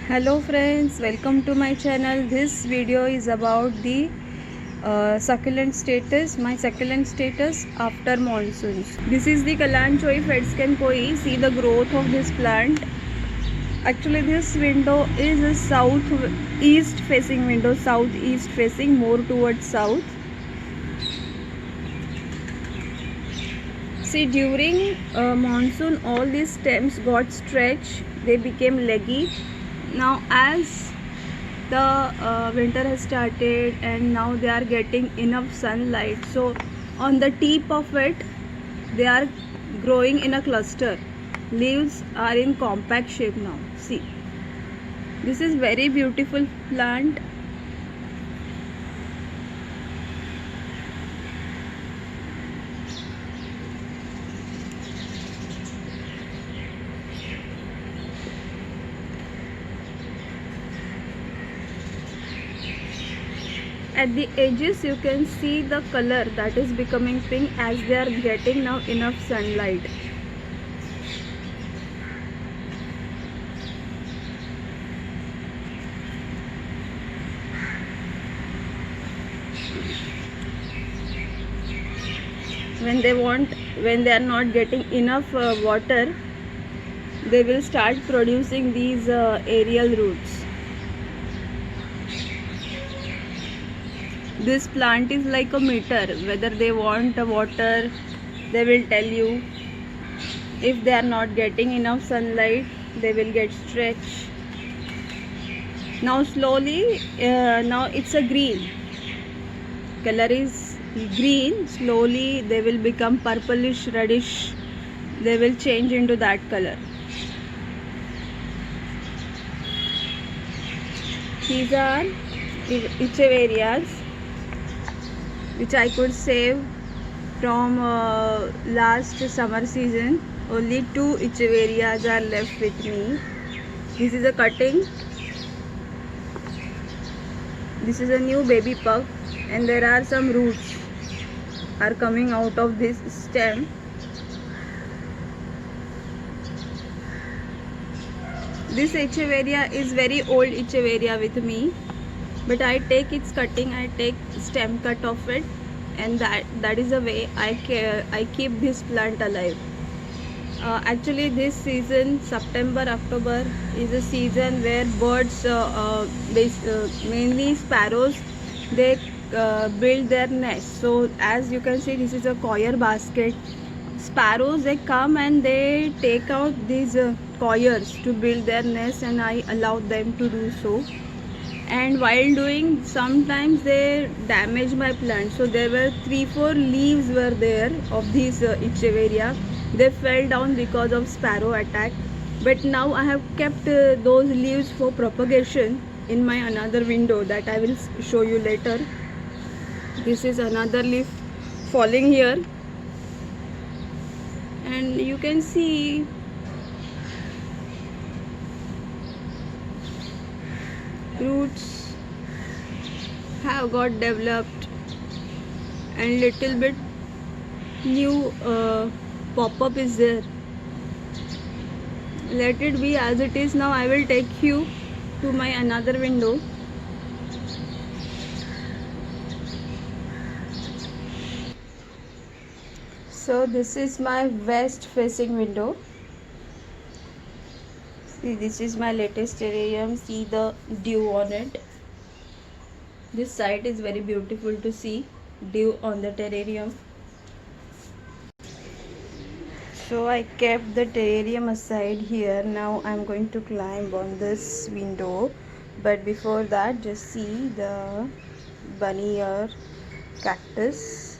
Hello friends, welcome to my channel. This video is about the succulent status, my succulent status after monsoons. This is the Kalanchoe Fedsken. See the growth of this plant. Actually this window is a southeast facing window, southeast facing, more towards south. See, during monsoon all these stems got stretched, they became leggy. Now as the winter has started and now they are getting enough sunlight, so on the tip of it they are growing in a cluster. Leaves are in compact shape now. See, this is very beautiful plant. At the edges you can see the color that is becoming pink as they are getting now enough sunlight. When they are not getting enough water, they will start producing these aerial roots. This plant is like a meter. Whether they want water, they will tell you. If they are not getting enough sunlight, they will get stretched. Now slowly, now it's a green. Color is green. Slowly they will become purplish, reddish. They will change into that color. These are echeverias which I could save from last summer season. Only 2 echeverias are left with me. This is a cutting. This is a new baby puck, and there are some roots are coming out of this stem. This echeveria is very old echeveria with me, but I take its cutting, I take stem cut of it, and that is the way I keep this plant alive. Actually this season, September October, is a season where birds, mainly sparrows, they build their nest. So as you can see, this is a coir basket. Sparrows, they come and they take out these coirs to build their nest, and I allow them to do so. And while doing, sometimes they damage my plant. So there were 3-4 leaves were there of these echeveria. They fell down because of sparrow attack, but now I have kept those leaves for propagation in my another window that I will show you later. This is another leaf falling here, and you can see roots have got developed and little bit new pop-up is there. Let it be as it is. Now I will take you to my another window. So this is my west facing window. See, this is my latest terrarium. See the dew on it. This side is very beautiful to see dew on the terrarium. So I kept the terrarium aside here. Now I'm going to climb on this window, but before that, just see the bunny ears cactus.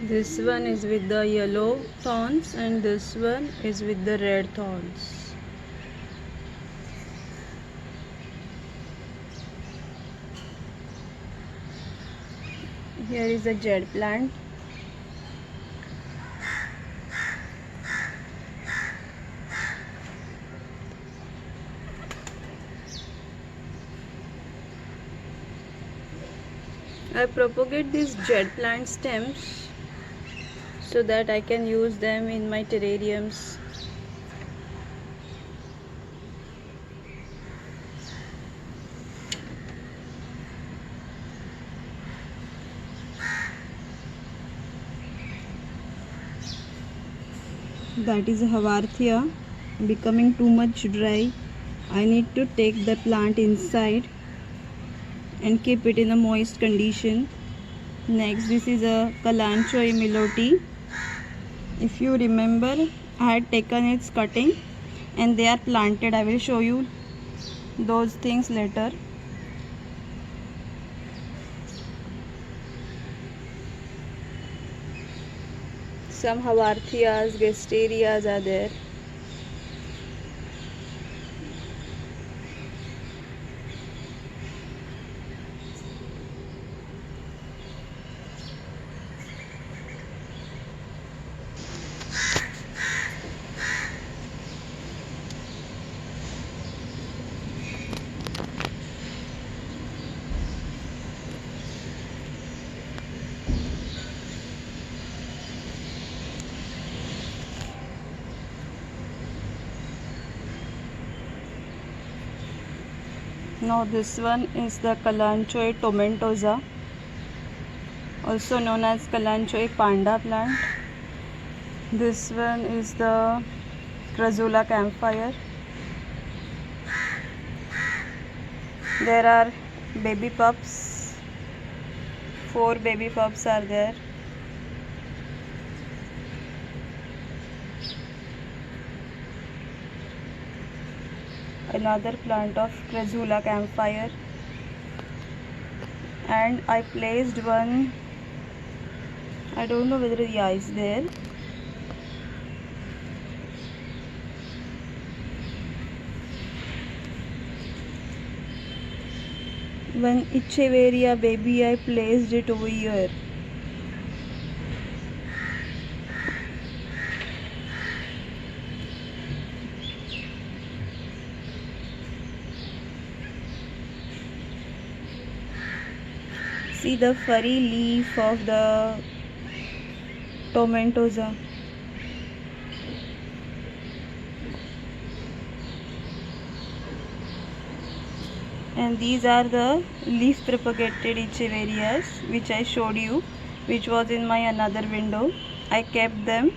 This one is with the yellow thorns and this one is with the red thorns. Here is a jade plant. I propagate these jet plant stems so that I can use them in my terrariums. That is Havarthia becoming too much dry. I need to take the plant inside and keep it in a moist condition. Next, this is a Kalanchoe Miloti. If you remember, I had taken its cutting and they are planted. I will show you those things later. Some Havarthias, Gesterias are there. Now this one is the Kalanchoe tomentosa, also known as Kalanchoe panda plant. This one is the Crassula camphire. There are baby pups. 4 baby pups are there. Another plant of Crassula camphire, and I placed one, I don't know whether the eye is there. One Echeveria baby, I placed it over here. See the furry leaf of the tomentosa. And these are the leaf propagated Echeverias which I showed you, which was in my another window. I kept them.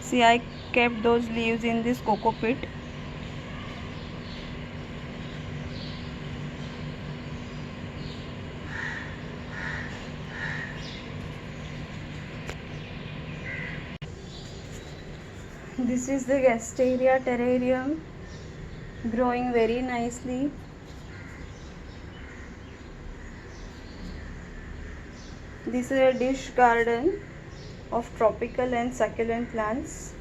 See, I kept those leaves in this coco pit. This is the Gasteria terrarium, growing very nicely. This is a dish garden of tropical and succulent plants.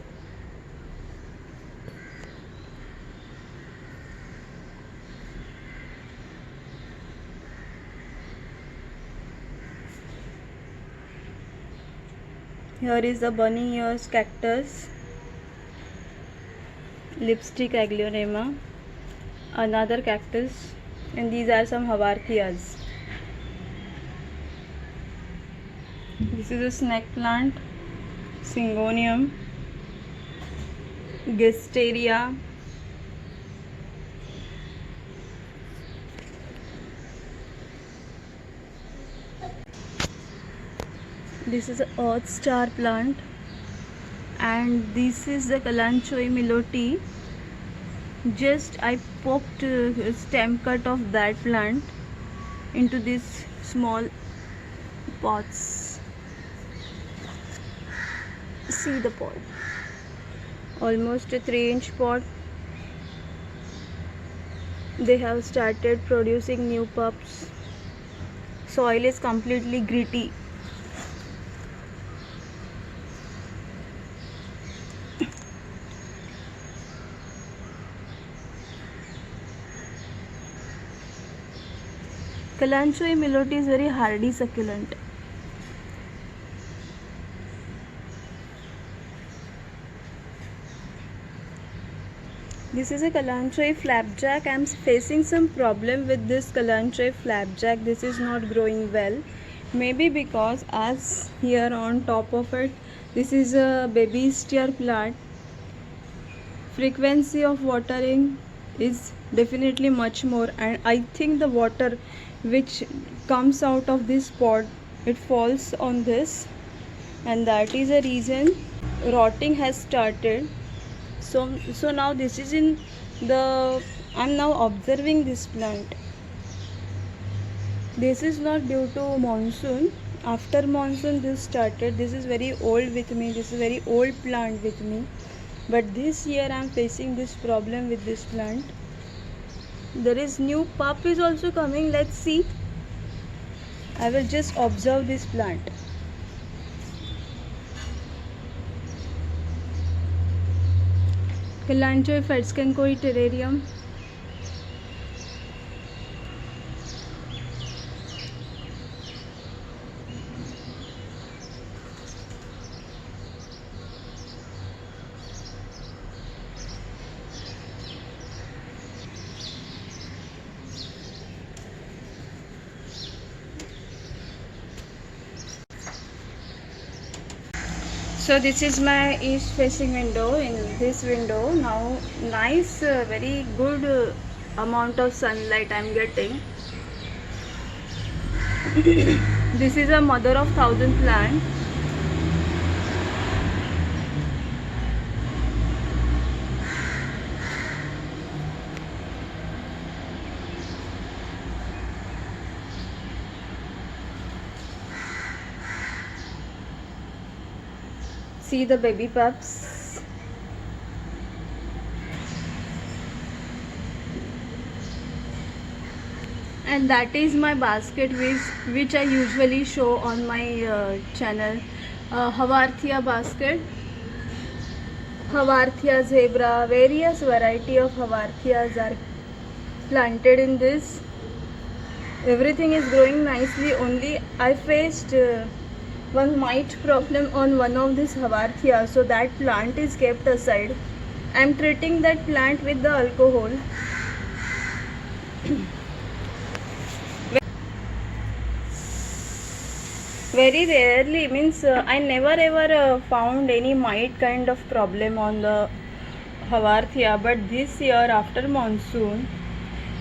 Here is the bunny ears cactus, lipstick aglaonema, another cactus, and these are some Havarthias. This is a snake plant, Syngonium, Gasteria. This is a earth star plant, and this is the Kalanchoe Miloti. Just I poked a stem cut of that plant into these small pots. See the pot, almost a 3-inch pot. They have started producing new pups. Soil is completely gritty. Kalanchoe Miloti is very hardy succulent. This is a Kalanchoe flapjack. I am facing some problem with this Kalanchoe flapjack. This is not growing well. maybe because as here on top of it, this is a baby steer plant, frequency of watering is definitely much more, and I think the water which comes out of this pot, it falls on this, and that is a reason rotting has started. So now this is in the, I'm now observing this plant. This is not due to monsoon. After monsoon this started. This is very old with me, this is very old plant with me, but this year I am facing this problem with this plant. There is new pup is also coming, let's see. I will just observe this plant. Kalanchoe Ferskenkoi terrarium. So this is my east facing window. In this window now nice very good amount of sunlight I am getting. This is a mother of thousand plant. See the baby pups. And that is my basket which I usually show on my channel. Havarthia basket. Havarthia zebra, various variety of Havarthias are planted in this. Everything is growing nicely, only I faced one mite problem on one of this Havarthia, so that plant is kept aside. I am treating that plant with the alcohol. Very rarely, means I never ever found any mite kind of problem on the Havarthia, but this year after monsoon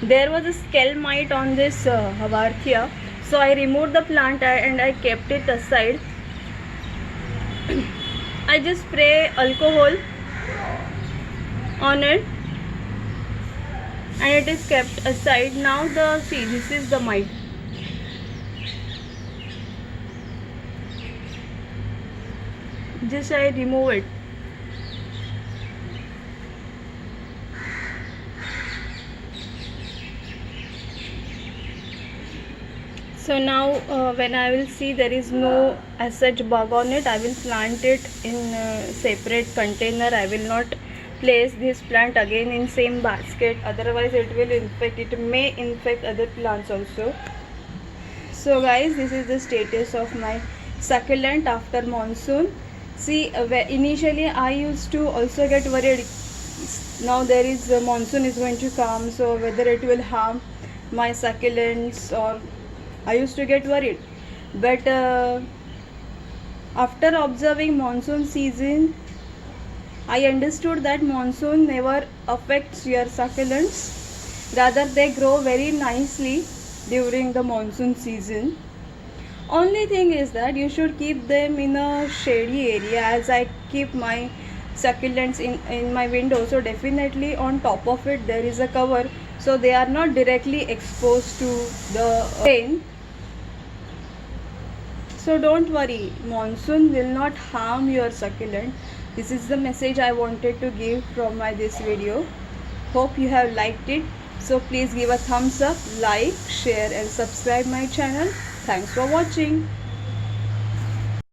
there was a scale mite on this Havarthia. So I removed the plant and I kept it aside. I just spray alcohol on it and it is kept aside. Now see, this is the mite. Just I remove it. So now when I will see there is no as such bug on it, I will plant it in a separate container. I will not place this plant again in same basket, otherwise it will infect, it may infect other plants also. So guys, this is the status of my succulent after monsoon. See, initially I used to also get worried, now there is monsoon is going to come, so whether it will harm my succulents, or I used to get worried. But after observing monsoon season, I understood that monsoon never affects your succulents, rather they grow very nicely during the monsoon season. Only thing is that you should keep them in a shady area, as I keep my succulents in my window, so definitely on top of it there is a cover, so they are not directly exposed to the rain. So don't worry, monsoon will not harm your succulent. This is the message I wanted to give from this video. Hope you have liked it. So please give a thumbs up, like, share and subscribe my channel. Thanks for watching.